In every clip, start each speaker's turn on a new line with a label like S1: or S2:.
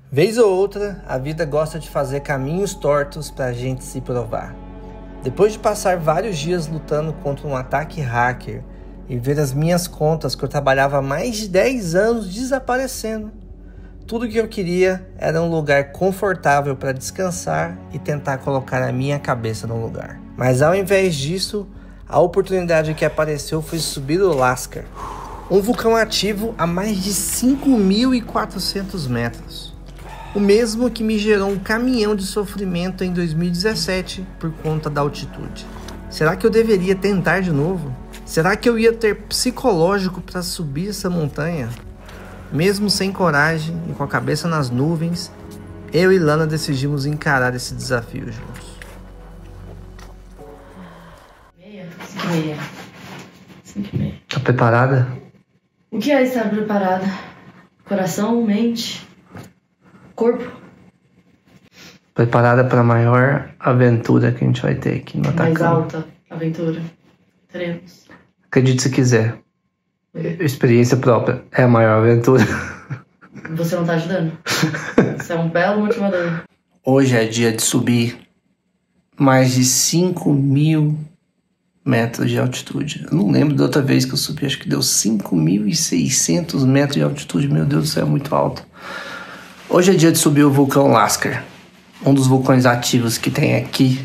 S1: Vez ou outra, a vida gosta de fazer caminhos tortos pra gente se provar. Depois de passar vários dias lutando contra um ataque hacker e ver as minhas contas que eu trabalhava há mais de 10 anos desaparecendo, tudo que eu queria era um lugar confortável para descansar e tentar colocar a minha cabeça no lugar. Mas ao invés disso, a oportunidade que apareceu foi subir o Lascar, um vulcão ativo a mais de 5.400 metros. O mesmo que me gerou um caminhão de sofrimento em 2017 por conta da altitude. Será que eu deveria tentar de novo? Será que eu ia ter psicológico para subir essa montanha? Mesmo sem coragem e com a cabeça nas nuvens, eu e Lana decidimos encarar esse desafio juntos.
S2: 5h30.
S1: Tá preparada?
S2: O que é estar preparada? Coração, mente, corpo?
S1: Preparada para a maior aventura que a gente vai ter aqui no Atacama.
S2: Mais alta aventura. Teremos.
S1: Acredite se quiser. Experiência própria é a maior aventura.
S2: Você não tá ajudando? Você é um belo motivador.
S1: Hoje é dia de subir mais de 5.000 metros de altitude. Eu não lembro da outra vez que eu subi, acho que deu 5.600 metros de altitude. Meu Deus do céu, é muito alto. Hoje é dia de subir o vulcão Lascar, um dos vulcões ativos que tem aqui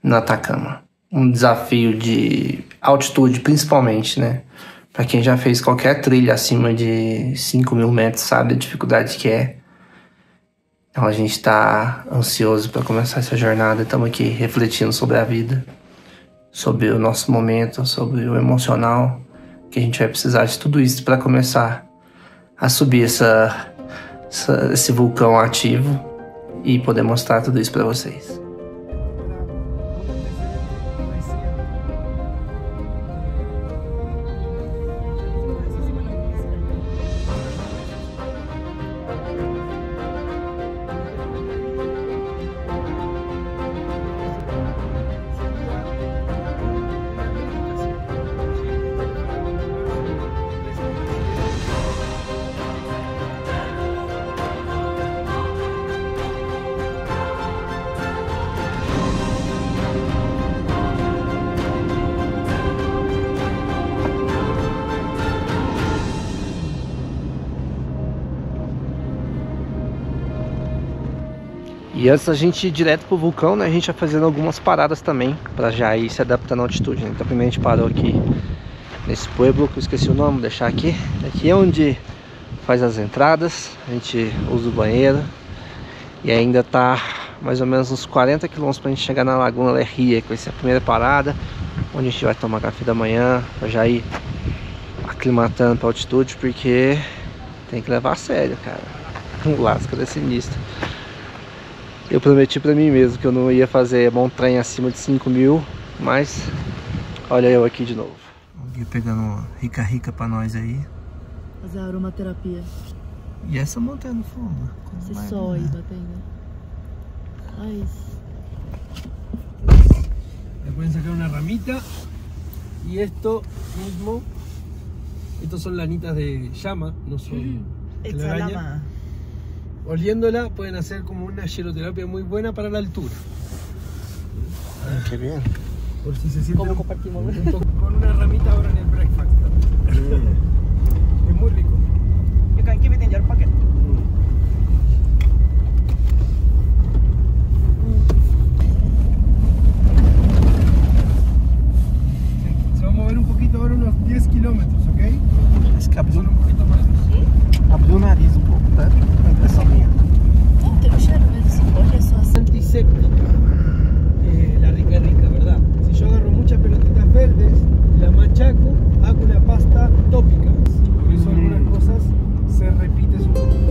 S1: no Atacama. Um desafio de altitude, principalmente, né? Para quem já fez qualquer trilha acima de 5.000 metros, sabe a dificuldade que é. Então a gente está ansioso para começar essa jornada. Estamos aqui refletindo sobre a vida, sobre o nosso momento, sobre o emocional, que a gente vai precisar de tudo isso para começar a subir esse vulcão ativo e poder mostrar tudo isso para vocês. E antes da gente ir direto pro vulcão, né, a gente vai fazendo algumas paradas também, pra já ir se adaptando à altitude, né? Então primeiro a gente parou aqui nesse pueblo, que eu esqueci o nome, vou deixar aqui. Aqui é onde faz as entradas, a gente usa o banheiro. E ainda tá mais ou menos uns 40 km pra gente chegar na Laguna La Ria, que vai ser a primeira parada, onde a gente vai tomar café da manhã, pra já ir aclimatando pra altitude, porque tem que levar a sério, cara. O Lascar é sinistro. Eu prometi pra mim mesmo que eu não ia fazer montanha acima de 5.000, mas olha eu aqui de novo. Alguém pegando uma rica pra nós aí.
S2: Fazer aromaterapia.
S1: E essa montanha no fundo?
S2: Esse sol aí batendo. Ai.
S3: Pueden sacar una ramita y esto mismo, estos son lanitas de llama, no son telaraña. Oliéndola pueden hacer como una hieroterapia muy buena para la altura.
S1: Qué bien.
S3: Por si se sienten un poco con una ramita ahora en el breakfast. Es muy rico.
S4: You can keep it in your pocket.
S3: Se va a mover un poquito ahora, unos 10 kilómetros, ¿ok?
S1: Acho que abriu,
S3: Son un poquito más.
S1: abriu o nariz um pouco, tá? A impressão minha.
S2: Tem um cheiro mesmo, olha só.
S3: Antiséptica, la rica, ¿verdad? Si yo agarro muchas pelotitas verdes, la machaco, hago una pasta tópica. Por eso algunas cosas se repiten un poco.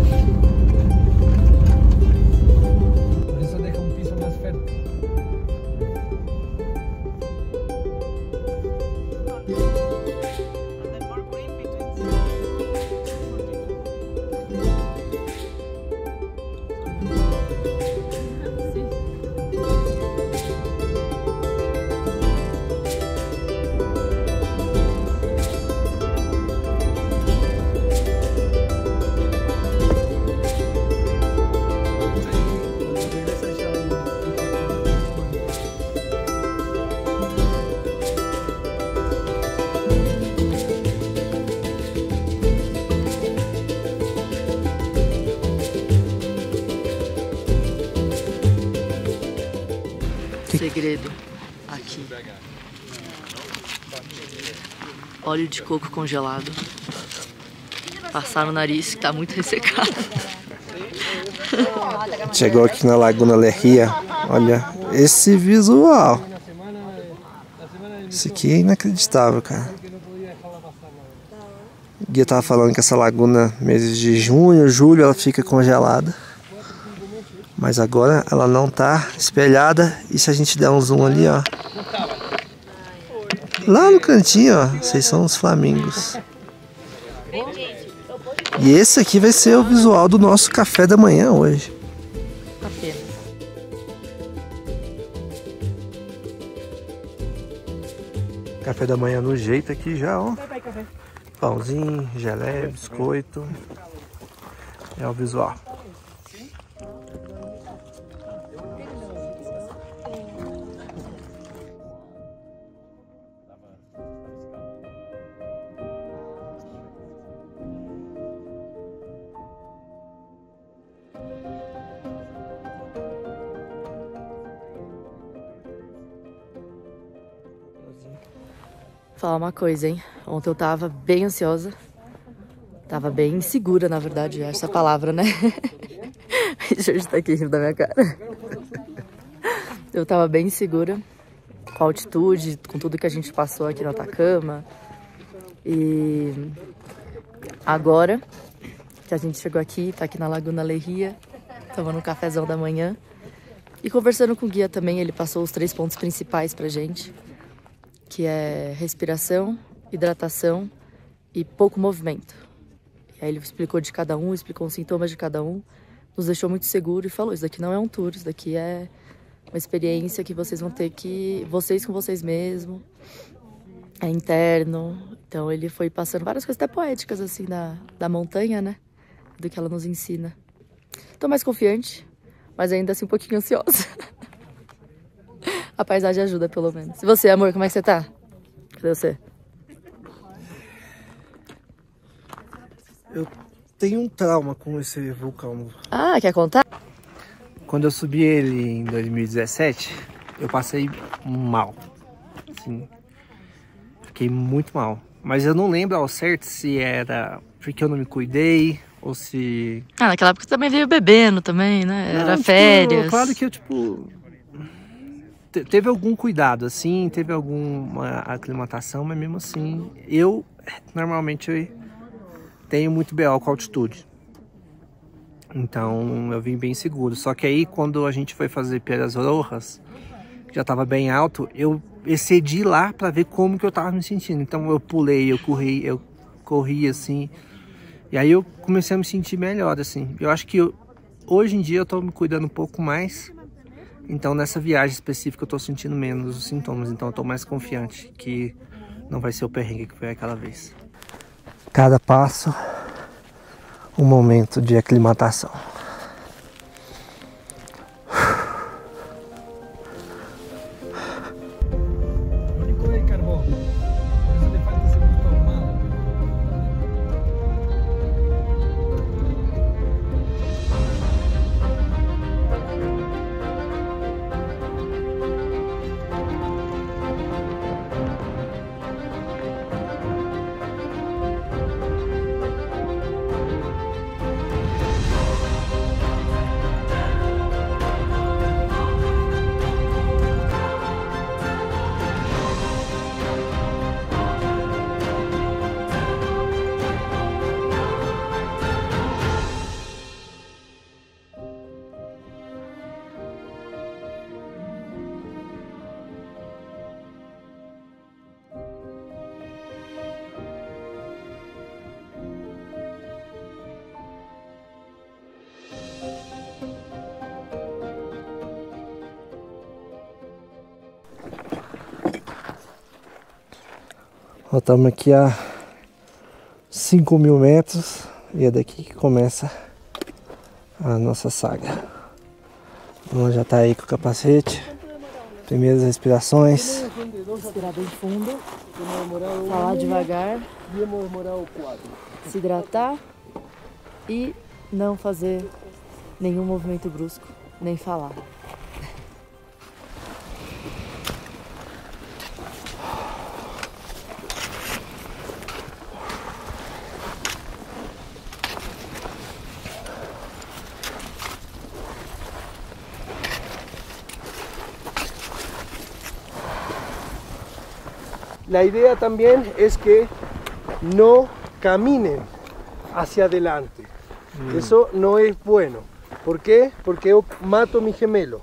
S2: segredo aqui. Óleo de coco congelado. Passar no nariz, que tá muito ressecado.
S1: Chegou aqui na Laguna Lerria. Olha esse visual. Isso aqui é inacreditável, cara. O guia tava falando que essa laguna, meses de junho, julho, ela fica congelada. Mas agora ela não tá espelhada. E se a gente der um zoom ali, ó. Lá no cantinho, ó. Vocês são os flamingos. E esse aqui vai ser o visual do nosso café da manhã hoje. Café da manhã no jeito aqui já, ó. Pãozinho, geleia, biscoito. É o visual.
S2: Falar uma coisa, hein? Ontem eu tava bem ansiosa. Tava bem insegura, na verdade, essa palavra, né? O Jorge tá aqui rindo da minha cara. Eu tava bem insegura com a altitude, com tudo que a gente passou aqui no Atacama. E agora que a gente chegou aqui, tá aqui na Laguna Lerria, tomando um cafezão da manhã. E conversando com o guia também, ele passou os 3 pontos principais pra gente. Que é respiração, hidratação e pouco movimento. E aí ele explicou de cada um, explicou os sintomas de cada um, nos deixou muito seguro e falou, isso daqui não é um tour, isso daqui é uma experiência que vocês vão ter que, vocês com vocês mesmos, é interno. Então ele foi passando várias coisas até poéticas assim da montanha, né, do que ela nos ensina. Tô mais confiante, mas ainda assim um pouquinho ansiosa. A paisagem ajuda, pelo menos. E você, amor, como é que você tá? Cadê você?
S1: Eu tenho um trauma com esse vulcão.
S2: Ah, quer contar?
S1: Quando eu subi ele em 2017, eu passei mal. Assim, fiquei muito mal. Mas eu não lembro ao certo se era porque eu não me cuidei ou se...
S2: Ah, naquela época você também veio bebendo também, né?
S1: Não,
S2: era
S1: tipo,
S2: férias.
S1: Claro que eu, tipo... Teve algum cuidado, assim, teve alguma aclimatação, mas mesmo assim, eu normalmente tenho muito BO com altitude. Então eu vim bem seguro. Só que aí quando a gente foi fazer Piedras Rojas, já estava bem alto, eu excedi lá para ver como que eu tava me sentindo. Então eu pulei, eu corri assim. E aí eu comecei a me sentir melhor, assim. Eu acho que hoje em dia eu tô me cuidando um pouco mais. Então nessa viagem específica eu tô sentindo menos os sintomas, então eu tô mais confiante que não vai ser o perrengue que foi aquela vez. Cada passo, um momento de aclimatação. Estamos aqui a 5.000 metros e é daqui que começa a nossa saga. Ela já está aí com o capacete, primeiras respirações.
S2: Respirar bem fundo, falar devagar, se hidratar e não fazer nenhum movimento brusco, nem falar.
S3: la idea también es que no caminen hacia adelante. Eso no es bueno. ¿Por qué? Porque yo mato a mi gemelo.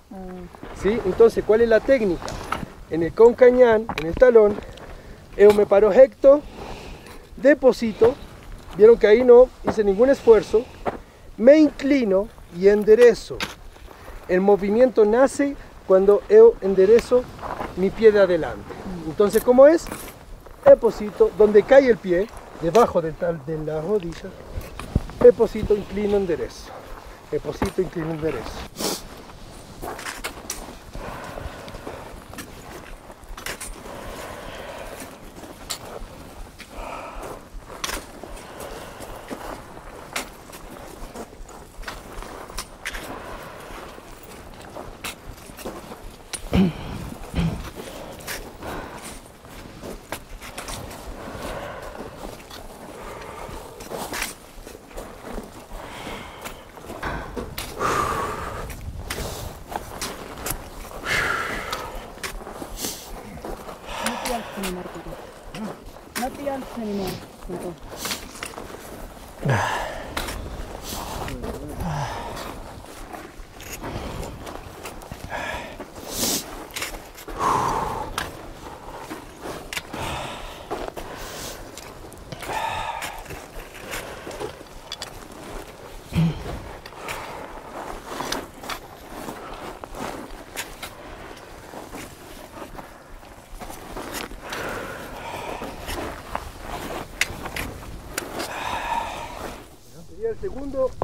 S3: ¿Sí? Entonces, ¿cuál es la técnica? En el concañán, en el talón, yo me paro recto, deposito, vieron que ahí no hice ningún esfuerzo, me inclino y enderezo. El movimiento nace cuando yo enderezo mi pie de adelante. Entonces, ¿cómo es? Deposito, donde cae el pie, debajo de la rodilla, deposito, inclino, enderezo. Deposito, inclino, enderezo.
S5: No te alces anymore.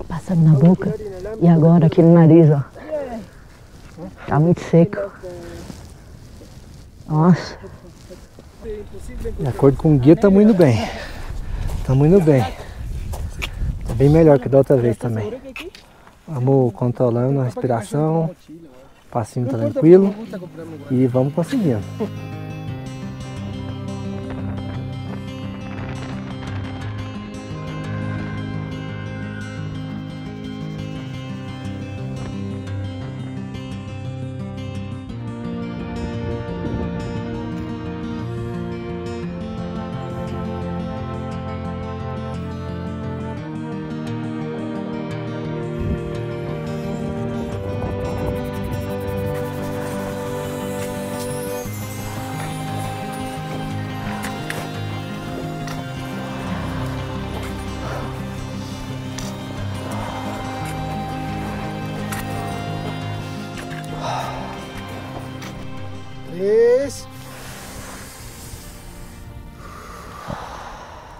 S6: Passa na boca e agora aqui no nariz, ó. Tá muito seco. Nossa.
S1: De acordo com o guia, estamos indo bem. Estamos indo bem. Tá bem melhor que da outra vez também. Vamos controlando a respiração, passinho tranquilo e vamos conseguindo.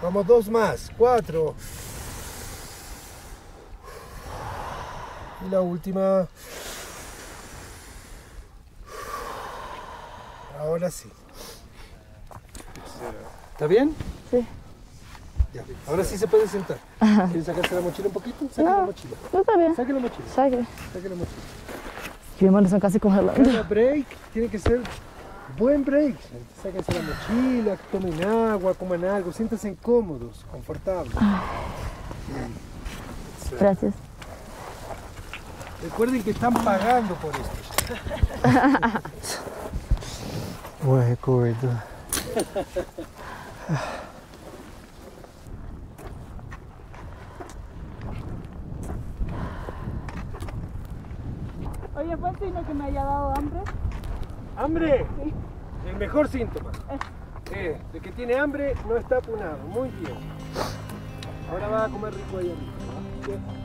S3: Vamos, 2 más, 4. Y la última. Ahora sí. ¿Está bien?
S6: Sí.
S3: Ya. Ahora sí se puede sentar. ¿Quieres sacarse la mochila un poquito? Saque la mochila.
S6: Não tá bem.
S3: Saque la mochila.
S6: Saque.
S3: Saque la mochila.
S6: Que me manda casi congelando.
S3: Cada break tiene que ser buen break. Sáquense la mochila, tomen agua, coman algo, siéntanse cómodos, confortables.
S6: Gracias.
S3: Recuerden que están pagando por esto.
S1: Buen recuerdo.
S5: Oye, ¿fue el signo que me haya dado hambre?
S3: ¿Hambre?
S5: Sí.
S3: El mejor síntoma. De que tiene hambre no está apunado. Muy bien. Ahora va a comer rico ahí arriba. ¿Va?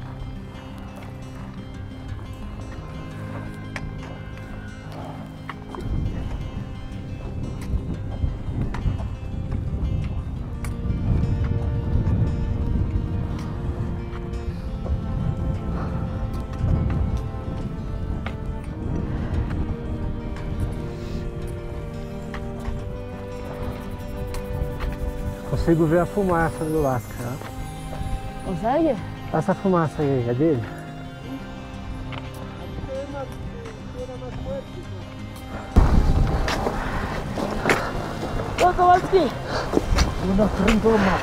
S1: Consigo ver a fumaça do Lasca.
S6: Consegue?
S1: Essa fumaça aí, é dele?
S6: Ô, Kowalski!
S1: Unos trincos más.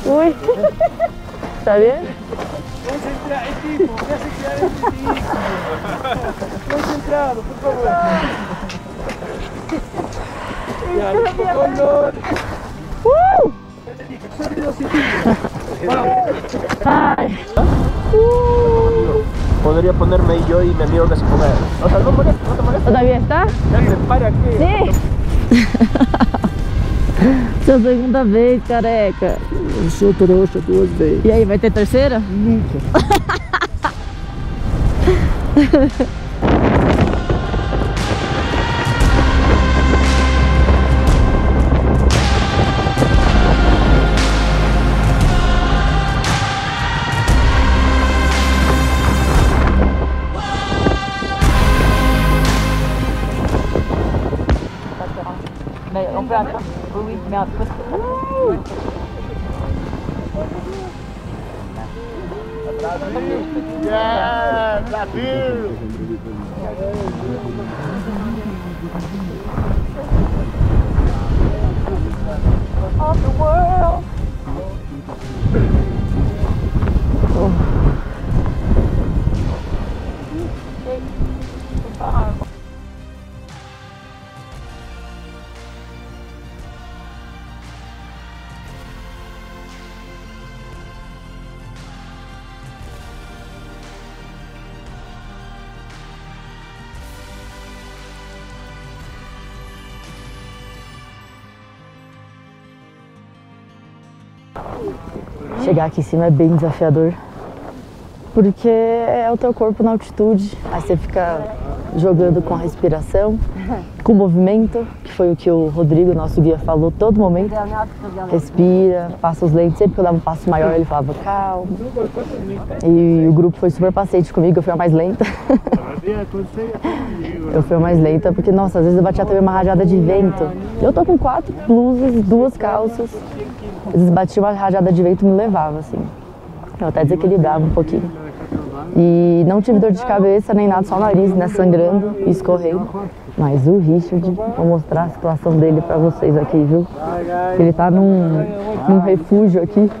S6: Uy. ¿Está bien?
S3: Concentrado, tipo, me hace quedar este tipo. Concentrado, por favor. Ya, color. Podría ponerme yo y mi amigo que se ponga. O sea, no molesta, no te molesta.
S2: ¿Todavía está?
S3: ¿Para qué?
S2: Sí. Sua segunda vez, careca.
S3: Eu sou trouxa 2 vezes.
S2: E aí, vai ter terceira?
S3: Nunca.
S7: Yeah, Brasil!
S2: Of the world. Chegar aqui em cima é bem desafiador, porque é o teu corpo na altitude, aí você fica jogando com a respiração, com o movimento, que foi o que o Rodrigo, nosso guia, falou todo momento. Respira, passa os lentes, sempre que eu dava um passo maior ele falava calma. E o grupo foi super paciente comigo, eu fui a mais lenta. Eu fui a mais lenta porque, nossa, às vezes eu batia também uma rajada de vento. Eu tô com 4 blusas, 2 calças. Às vezes batia uma rajada de vento e me levava, assim. Eu até desequilibrava um pouquinho. E não tive dor de cabeça nem nada, só o nariz, né, sangrando e escorrendo. Mas o Richard, vou mostrar a situação dele pra vocês aqui, viu? Ele tá num refúgio aqui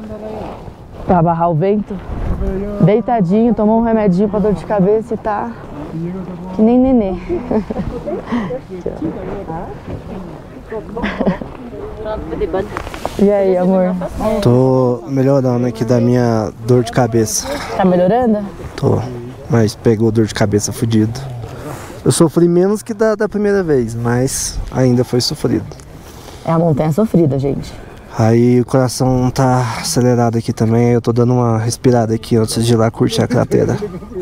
S2: pra barrar o vento. Deitadinho, tomou um remedinho pra dor de cabeça e tá que nem nenê. E aí, amor?
S1: Tô melhorando aqui da minha dor de cabeça.
S2: Tá melhorando?
S1: Tô, mas pegou dor de cabeça fudido. Eu sofri menos que da primeira vez, mas ainda foi sofrido.
S2: É a montanha sofrida, gente.
S1: Aí o coração tá acelerado aqui também, eu tô dando uma respirada aqui antes de ir lá curtir a cratera.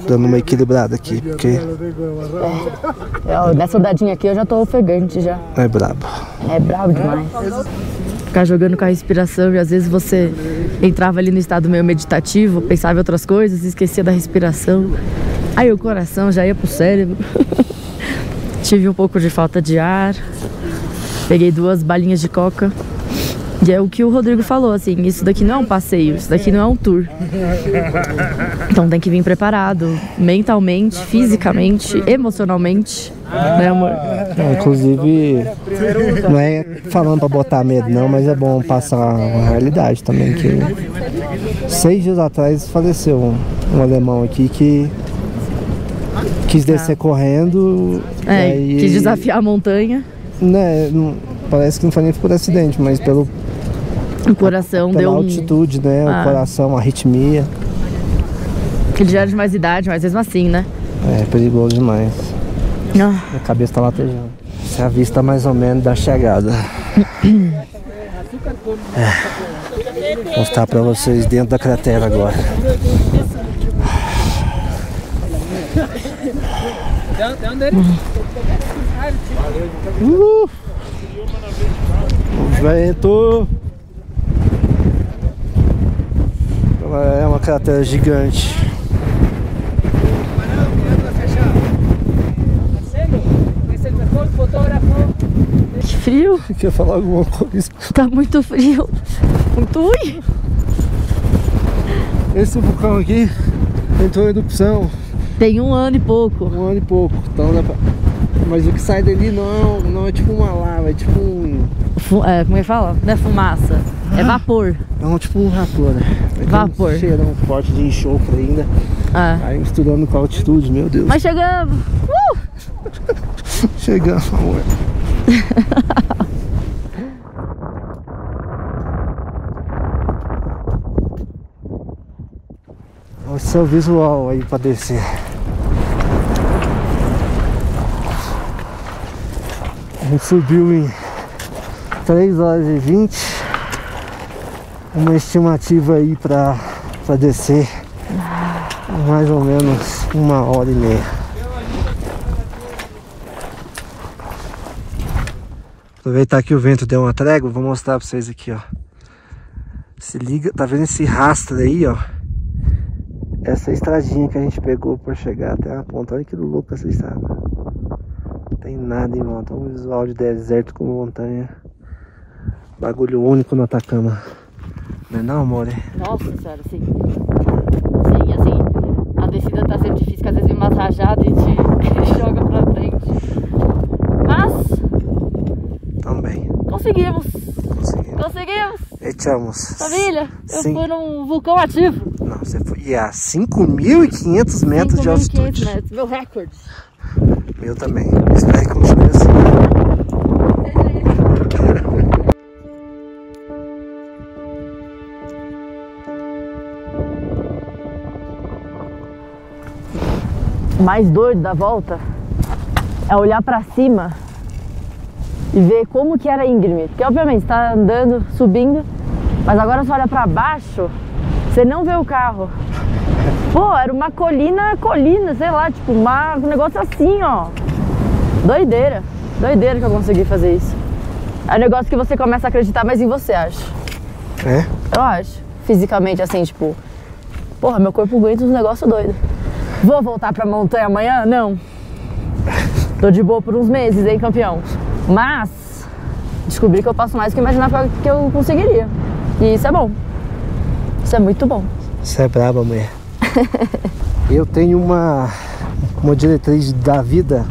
S1: Dando uma equilibrada aqui, porque...
S2: Nessa andadinha aqui eu já tô ofegante já.
S1: É brabo.
S2: É brabo demais. Ficar jogando com a respiração e às vezes você entrava ali no estado meio meditativo, pensava em outras coisas, esquecia da respiração. Aí o coração já ia pro cérebro. Tive um pouco de falta de ar. Peguei 2 balinhas de coca. E é o que o Rodrigo falou, assim, isso daqui não é um passeio, isso daqui não é um tour. Então tem que vir preparado, mentalmente, fisicamente, emocionalmente, né, amor?
S1: Inclusive, não é falando pra botar medo não, mas é bom passar uma realidade também, que 6 dias atrás faleceu um alemão aqui que quis descer correndo.
S2: Aí, quis desafiar a montanha.
S1: Né, parece que não foi nem por acidente, mas pelo...
S2: O coração deu
S1: altitude, né? O coração, a arritmia.
S2: Ele já era de mais idade, mas mesmo assim, né?
S1: É perigoso demais. A cabeça tá latejando. Essa é a vista mais ou menos da chegada. Vou mostrar pra vocês dentro da cratera agora. O vento. É uma cratera gigante.
S2: Que frio.
S1: Quer falar alguma coisa?
S2: Tá muito frio. Muito ruim.
S1: Esse vulcão aqui entrou em erupção.
S2: Tem 1 ano e pouco.
S1: 1 ano e pouco. Então dá pra... Mas o que sai dali não é tipo uma lava, é tipo um...
S2: Como é que fala? Não é fumaça. É vapor.
S1: É tipo um vapor, né?
S2: Vapor.
S1: Um cheirão forte de enxofre ainda. Aí misturando com a altitude, meu Deus.
S2: Mas chegamos!
S1: Chegamos, amor. Esse é o visual aí pra descer. A gente subiu em 3 horas e 20. Uma estimativa aí pra descer mais ou menos 1h30. Aproveitar que o vento deu uma trégua, vou mostrar pra vocês aqui, ó. Se liga, tá vendo esse rastro aí, ó? Essa estradinha que a gente pegou para chegar até a ponta. Olha que louco essa estrada. Não tem nada em volta. Um visual de deserto com montanha. Bagulho único no Atacama. Não é não, amor?
S2: Nossa senhora, sim. Sim, assim, a descida tá sendo difícil, que às vezes vem umas rajadas e te joga pra frente. Mas... também. Conseguimos! Conseguimos!
S1: Echamos.
S2: Família, eu fui num vulcão ativo.
S1: Não, você foi a 5.500 metros de altitude.
S2: 5.500 metros, meu recorde.
S1: Meu também. Espero que continue assim.
S2: O mais doido da volta é olhar pra cima e ver como que era íngreme. Porque obviamente você tá andando, subindo, mas agora você olha pra baixo, você não vê o carro. Pô, era uma colina, sei lá, tipo, um negócio assim, ó. Doideira. Doideira que eu consegui fazer isso. É um negócio que você começa a acreditar mais em você, acho.
S1: É?
S2: Eu acho. Fisicamente, assim, tipo... porra, meu corpo aguenta uns negócios doidos. Vou voltar pra montanha amanhã? Não. Tô de boa por uns meses, hein, campeão? Mas... descobri que eu posso mais do que eu imaginava que eu conseguiria. E isso é bom. Isso é muito bom.
S1: Você é braba, mulher. Eu tenho uma diretriz da vida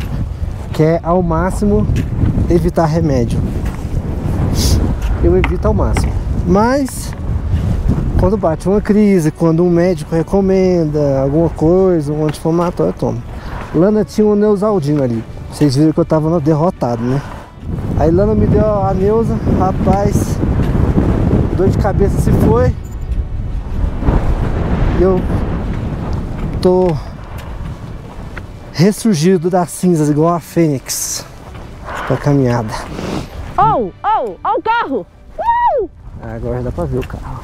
S1: que é ao máximo evitar remédio. Eu evito ao máximo. Mas quando bate uma crise, quando um médico recomenda alguma coisa, um anti-inflamatório, eu tomo. Lana tinha um Neusaldina ali. Vocês viram que eu tava derrotado, né? Aí Lana me deu a Neusa, rapaz, dor de cabeça se foi. Eu tô ressurgido das cinzas igual a Fênix pra caminhada.
S2: Oh o carro!
S1: Agora dá pra ver o carro.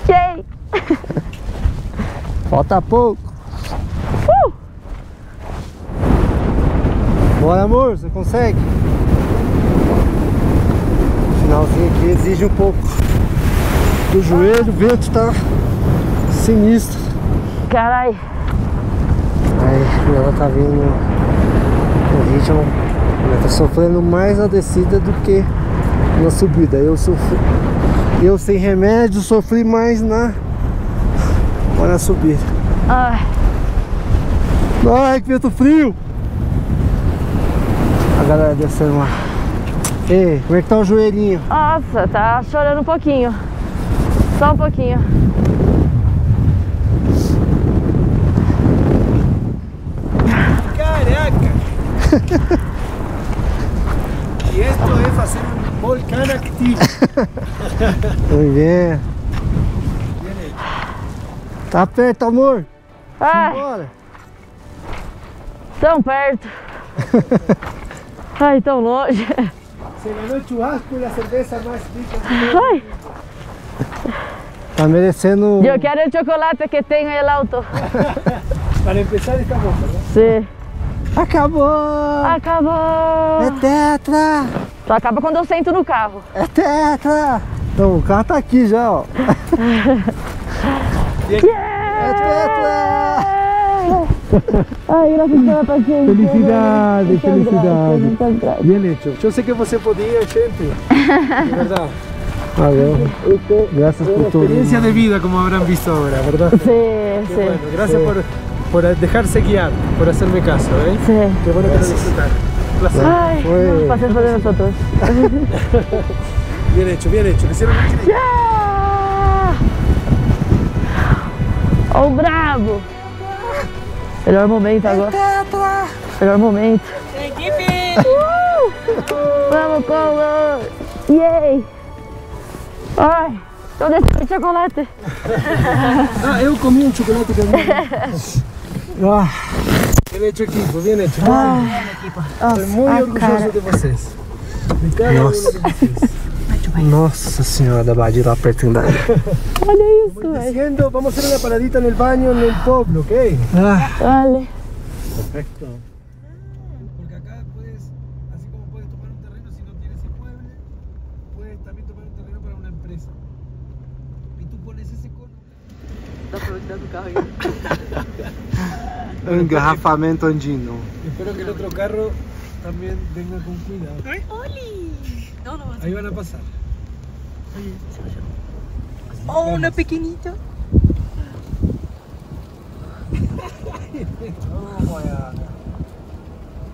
S2: Yay!
S1: Falta pouco. Bora, amor, você consegue? O finalzinho aqui exige um pouco do joelho, o vento tá sinistro.
S2: Carai.
S1: Aí ela tá vindo no ritmo, ela tá sofrendo mais na descida do que na subida. Eu sem remédio sofri mais na subida. Ai, que vento frio! A galera descendo lá. Ei, como é que tá o joelhinho?
S2: Nossa, tá chorando um pouquinho. Só um pouquinho.
S3: Caraca! E esto é fazer um volcão ativo.
S1: Muito bem. Tá perto, amor?
S2: Bora. Tão perto. Ai, tão longe.
S3: Se ganhou o churrasco e a cerveja mais rica.
S2: Ai.
S1: Tá merecendo.
S2: Eu quero o chocolate que tem aí alto.
S3: Para empezar, está bom, ¿verdad?
S2: Sim.
S1: Acabou!
S2: Acabou!
S1: É tetra!
S2: Só acaba quando eu sento no carro.
S1: É tetra! Então, o carro tá aqui já, ó. É tetra!
S2: Ai, graças pela paciência.
S3: Felicidade, felicidade.
S2: Muitas graças.
S3: Bien hecho. Eu sei que você podia, gente. De verdade.
S1: Valeu. Graças por tudo.
S3: Experiencia de vida, como habrán visto ahora, ¿verdad?
S2: Sí,
S3: Qué
S2: sí.
S3: bueno. Gracias por dejarse guiar, por hacerme caso, ¿eh?
S2: Sí.
S3: Qué bueno que lo disfrutaron. Un placer.
S2: Ay,
S1: Fue-
S2: no, placer fue de nosotros.
S3: Bien hecho, bien hecho. Lo hicieron increíble.
S2: Yeah! Ó o brabo! Melhor momento agora. Melhor momento.
S5: Equipe!
S2: Vamos, Paulo! Yay! Ai, tô descendo chocolate.
S3: Ah, eu comi um chocolate também. Ah, bien hecho, equipo, bien hecho. Estoy muy orgulloso de vocês. De cada uno de vocês.
S1: Nossa senhora da Badia lá perto da
S2: Olha isso, velho.
S3: Diciendo, vamos a hacer una paradita en el baño en el pueblo, ¿ok?
S2: Vale.
S3: Perfecto. Porque acá puedes, así como puedes tomar un terreno si no tienes inmueble, puedes también tomar un terreno para una empresa. Y tú pones ese cono.
S2: Dá pra andar no carro aí.
S1: Engarrafamento andino.
S3: Espero que el otro carro también venga con cuidado.
S5: ¡Oli! No, no,
S3: Ahí van a pasar.
S5: Oh, una pequeñita.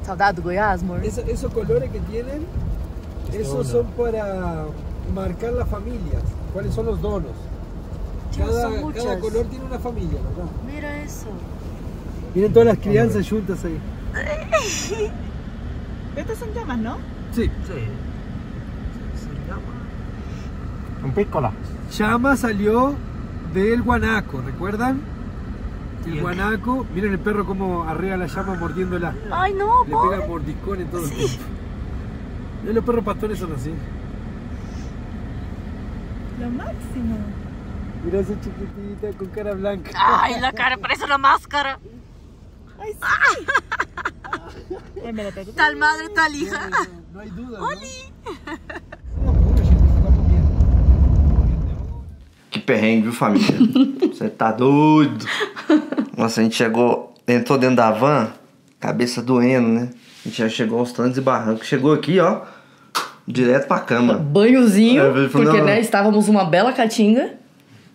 S2: Saudade do Goiás, amor?
S3: Esos colores que tienen, esos son para marcar las familias. ¿Cuáles son los donos? Cada color tiene una familia, ¿verdad?
S2: Mira isso.
S3: Miren todas las crianzas juntas ahí.
S5: Estas son llamas, ¿no?
S3: Sí.
S1: Un pícola.
S3: Llama salió del guanaco, ¿recuerdan? El guanaco, miren el perro como arriba la llama mordiéndola.
S2: Ai, não,
S3: Le pega mordiscón en todo el tiempo. Y los perros pastores son así.
S5: Lo máximo.
S3: Mira esa chiquitita con cara blanca.
S2: Ai, a cara parece uma máscara.
S5: Ay, sí. Me la pego.
S2: Tal madre, tal hija.
S3: No hay duda.
S2: Oli!
S1: Que perrengue, viu, família? Você tá doido? Nossa, a gente entrou dentro da van, cabeça doendo, né? A gente já chegou aos trancos e barrancos. Chegou aqui, ó, direto pra cama.
S2: Banhozinho, porque,
S1: não.
S2: né, estávamos numa bela caatinga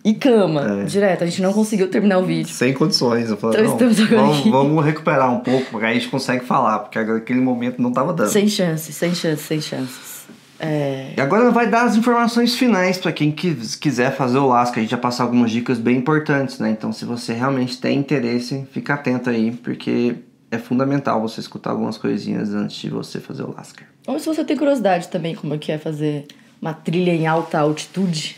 S2: e cama, direto. A gente não conseguiu terminar o vídeo.
S1: Sem condições. Eu falei,
S2: Então, estamos agora aqui.
S1: vamos recuperar um pouco, porque aí a gente consegue falar, porque naquele momento não tava dando.
S2: Sem chances, sem chances, sem chances.
S1: E agora vai dar as informações finais para quem quiser fazer o Lascar. A gente vai passar algumas dicas bem importantes, né? Então, se você realmente tem interesse, fica atento aí, porque é fundamental você escutar algumas coisinhas antes de você fazer o Lascar.
S2: Ou se você tem curiosidade também, como é que é fazer uma trilha em alta altitude.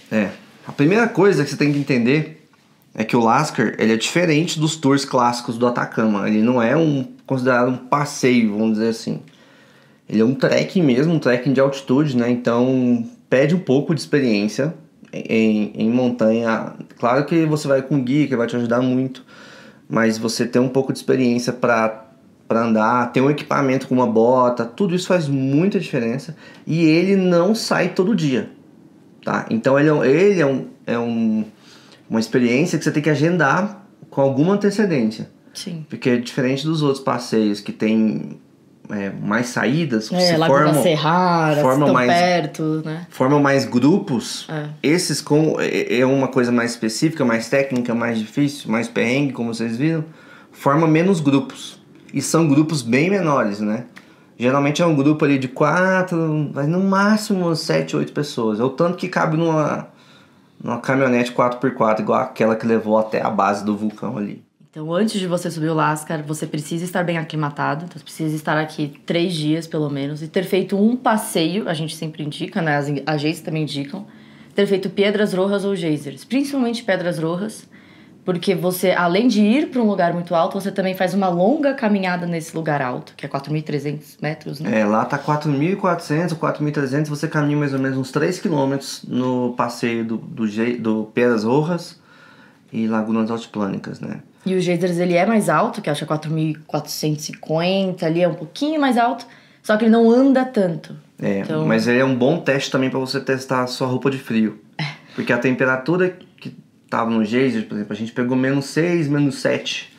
S1: A primeira coisa que você tem que entender é que o Lascar, ele é diferente dos tours clássicos do Atacama. Ele não é considerado um passeio, vamos dizer assim. Ele é um trekking mesmo, um trekking de altitude, né? Então, pede um pouco de experiência em montanha. Claro que você vai com guia, que vai te ajudar muito. Mas você ter um pouco de experiência para andar, ter um equipamento com uma bota, tudo isso faz muita diferença. E ele não sai todo dia, tá? Então, ele é uma experiência que você tem que agendar com alguma antecedência.
S2: Sim.
S1: Porque é diferente dos outros passeios que tem... mais saídas,
S2: Laguna Serrara,
S1: formam
S2: tão
S1: mais,
S2: perto, né?
S1: Formam mais grupos. Esses é uma coisa mais específica, mais técnica, mais difícil, mais perrengue, como vocês viram, forma menos grupos. E são grupos bem menores, né? Geralmente é um grupo ali de 4, mas no máximo 7, 8 pessoas. É o tanto que cabe numa caminhonete 4x4, igual aquela que levou até a base do vulcão ali.
S2: Então, antes de você subir o Lascar, você precisa estar bem aclimatado. Então, você precisa estar aqui 3 dias, pelo menos. E ter feito um passeio, a gente sempre indica, né? As agências também indicam. Ter feito Piedras Rojas ou geysers. Principalmente Pedras Rojas. Porque você, além de ir para um lugar muito alto, você também faz uma longa caminhada nesse lugar alto. Que é 4.300 metros, né?
S1: Lá tá 4.400 ou 4.300. Você caminha mais ou menos uns 3 quilômetros no passeio do Piedras Rojas e Lagunas Altiplânicas, né?
S2: E o geysers, ele é mais alto, que acho que é 4.450, ali é um pouquinho mais alto, só que ele não anda tanto. Então...
S1: Mas ele é um bom teste também para você testar a sua roupa de frio. Porque a temperatura que tava no geyser, por exemplo, a gente pegou -6, -7.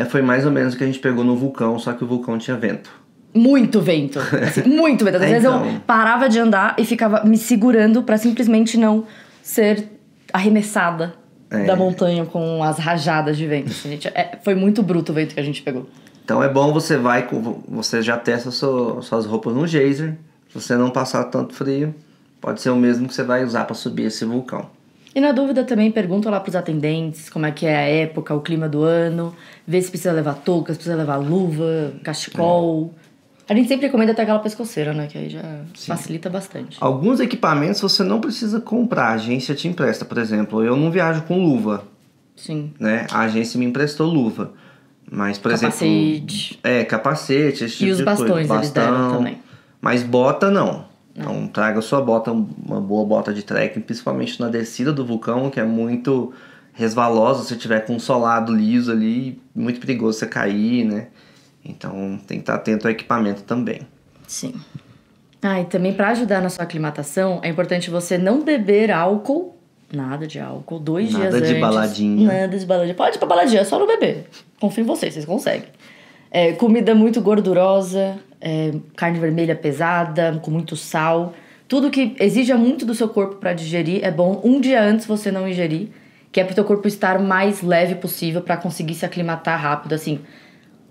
S1: Foi mais ou menos o que a gente pegou no vulcão, só que o vulcão tinha vento.
S2: Muito vento, assim, muito vento. Às vezes eu parava de andar e ficava me segurando para simplesmente não ser arremessada da montanha com as rajadas de vento. Assim, foi muito bruto o vento que a gente pegou.
S1: Então é bom você já testa suas roupas no geyser, se você não passar tanto frio. pode ser o mesmo que você vai usar para subir esse vulcão.
S2: E na dúvida também pergunta lá pros atendentes como é que é a época, o clima do ano, vê se precisa levar touca, se precisa levar luva, cachecol. A gente sempre recomenda até aquela pescoceira, né? Que aí já facilita bastante.
S1: Alguns equipamentos você não precisa comprar, a agência te empresta. Por exemplo, eu não viajo com luva.
S2: Sim.
S1: Né? A agência me emprestou luva. Mas, por
S2: capacete.
S1: exemplo... capacete, esse tipo
S2: de coisa. E os bastões eles deram também.
S1: Mas bota não. Então traga a sua bota, uma boa bota de trekking, principalmente na descida do vulcão, que é muito resvalosa. Se tiver com um solado liso ali, muito perigoso você cair, né? Então tem que estar atento ao equipamento também.
S2: Sim. E também para ajudar na sua aclimatação, é importante você não beber álcool, nada de álcool, 2 dias antes.
S1: Nada de baladinha.
S2: Nada de baladinha. Pode ir pra baladinha, é só não beber. Confio em vocês conseguem. Comida muito gordurosa, carne vermelha pesada, com muito sal. Tudo que exija muito do seu corpo para digerir é bom um dia antes você não ingerir, que é pro teu corpo estar mais leve possível para conseguir se aclimatar rápido, assim.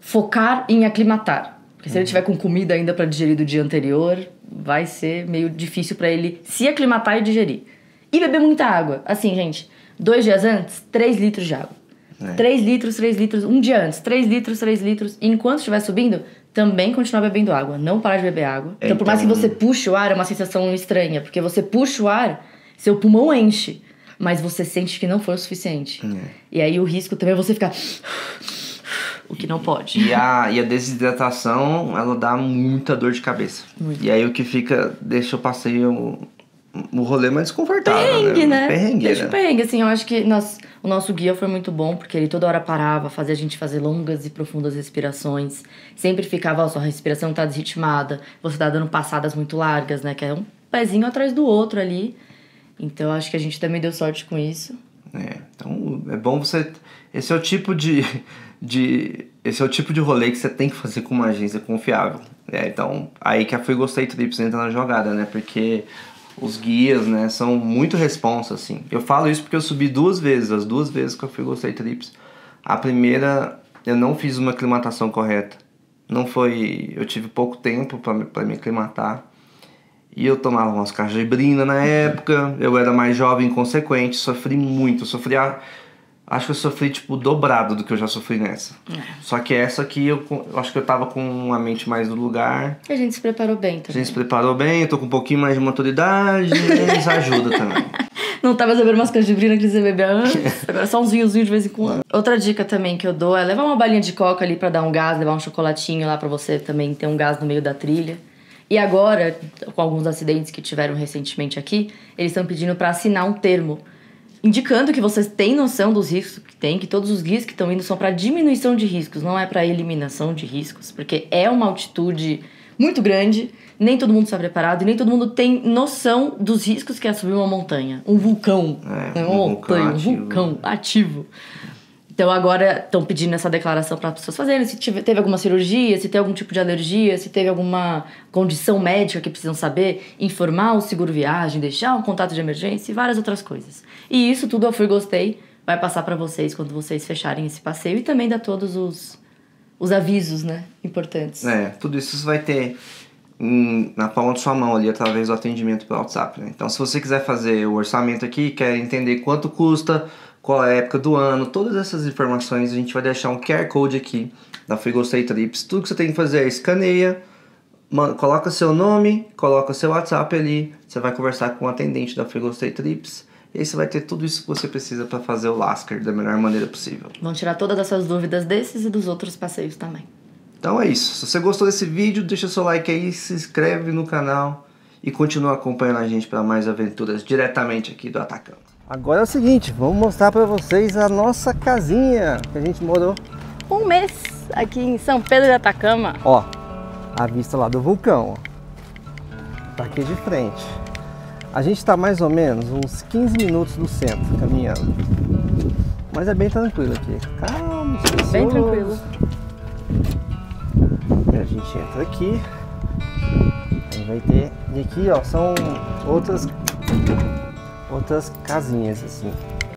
S2: Focar em aclimatar. Porque se ele tiver com comida ainda para digerir do dia anterior, vai ser meio difícil para ele se aclimatar e digerir. E beber muita água. Assim, gente, 2 dias antes, 3 litros de água. 3 litros, um dia antes, 3 litros. E enquanto estiver subindo, também continuar bebendo água. Não parar de beber água. Então, por mais que você puxe o ar, é uma sensação estranha. Porque você puxa o ar, seu pulmão enche. Mas você sente que não foi o suficiente. E aí o risco também é você ficar... O que não pode.
S1: E a desidratação, ela dá muita dor de cabeça. Muito. E aí o que fica, deixa o passeio, o rolê mais desconfortável.
S2: Perrengue, né?
S1: Perrengueira.
S2: Deixa o perrengue, assim, eu acho que o nosso guia foi muito bom, porque ele toda hora parava, fazia a gente fazer longas e profundas respirações. Sempre ficava, sua respiração tá desritmada, você tá dando passadas muito largas, né? Que é um pezinho atrás do outro ali. Então eu acho que a gente também deu sorte com isso.
S1: Então é bom você... Esse é o tipo de rolê que você tem que fazer com uma agência confiável. Então, aí que a Fui Gostei Trips entra na jogada, né? Porque os guias, né, são muito responsa, assim. Eu falo isso porque eu subi 2 vezes, as 2 vezes que eu Fui Gostei Trips. A primeira, eu não fiz uma aclimatação correta. Não foi... Eu tive pouco tempo pra me aclimatar. E eu tomava umas cajibrina na época. Eu era mais jovem, inconsequente. Sofri muito. Acho que eu sofri, tipo, dobrado do que eu já sofri nessa. Só que essa aqui, eu acho que eu tava com a mente mais no lugar.
S2: E a gente se preparou bem também.
S1: A gente se preparou bem, eu tô com um pouquinho mais de maturidade, isso ajuda também.
S2: Não tá mais bebendo umas cajibrina que você bebia antes, agora só uns vinhozinhos de vez em quando. Outra dica também que eu dou é levar uma balinha de coca ali pra dar um gás, levar um chocolatinho lá pra você também ter um gás no meio da trilha. E agora, com alguns acidentes que tiveram recentemente aqui, eles estão pedindo pra assinar um termo indicando que vocês têm noção dos riscos que tem, que todos os guias que estão indo são para diminuição de riscos, não é para eliminação de riscos, porque é uma altitude muito grande, nem todo mundo está preparado e nem todo mundo tem noção dos riscos que é subir uma montanha, um vulcão, um vulcão ativo. Então agora estão pedindo essa declaração para as pessoas fazerem, se teve alguma cirurgia, se tem algum tipo de alergia, se teve alguma condição médica que precisam saber, informar o seguro viagem, deixar um contato de emergência e várias outras coisas. E isso tudo eu Fui Gostei vai passar para vocês quando vocês fecharem esse passeio e também dá todos os avisos, né, importantes.
S1: Tudo isso você vai ter na palma de sua mão ali através do atendimento pelo WhatsApp, né? Então se você quiser fazer o orçamento aqui, quer entender quanto custa, qual é a época do ano, todas essas informações a gente vai deixar um QR Code aqui da Fui Gostei Trips. Tudo que você tem que fazer é escaneia, coloca seu nome, coloca seu WhatsApp ali, você vai conversar com o atendente da Fui Gostei Trips e aí você vai ter tudo isso que você precisa para fazer o Lasker da melhor maneira possível.
S2: Vão tirar todas essas dúvidas desses e dos outros passeios também.
S1: Então é isso. Se você gostou desse vídeo, deixa seu like aí, se inscreve no canal e continua acompanhando a gente para mais aventuras diretamente aqui do Atacama. Agora é o seguinte, vamos mostrar para vocês a nossa casinha que a gente morou
S2: 1 mês aqui em São Pedro de Atacama.
S1: Ó, a vista lá do vulcão, ó. Tá aqui de frente. A gente tá mais ou menos uns 15 minutos do centro caminhando. Mas é bem tranquilo aqui. Calma, silencioso.
S2: Bem tranquilo.
S1: E a gente entra aqui. Aí vai ter... E aqui, ó, são outras casinhas assim.